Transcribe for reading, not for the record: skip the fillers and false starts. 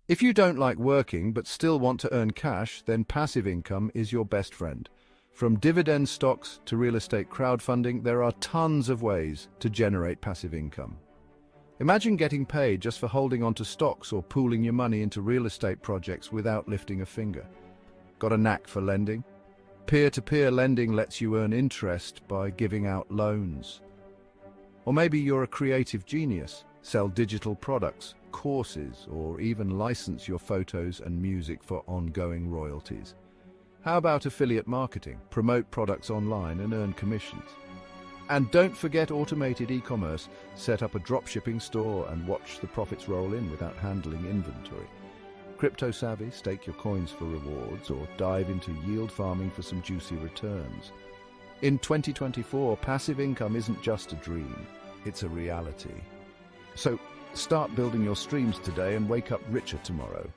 If you don't like working but still want to earn cash, then passive income is your best friend. From dividend stocks to real estate crowdfunding, there are tons of ways to generate passive income. Imagine getting paid just for holding onto stocks or pooling your money into real estate projects without lifting a finger. Got a knack for lending? Peer-to-peer lending lets you earn interest by giving out loans. Or maybe you're a creative genius, sell digital products, courses, or even license your photos and music for ongoing royalties. How about affiliate marketing? Promote products online and earn commissions. And don't forget automated e-commerce. Set up a dropshipping store and watch the profits roll in without handling inventory. Crypto savvy? Stake your coins for rewards or dive into yield farming for some juicy returns. In 2024, passive income isn't just a dream, it's a reality. So start building your streams today and wake up richer tomorrow.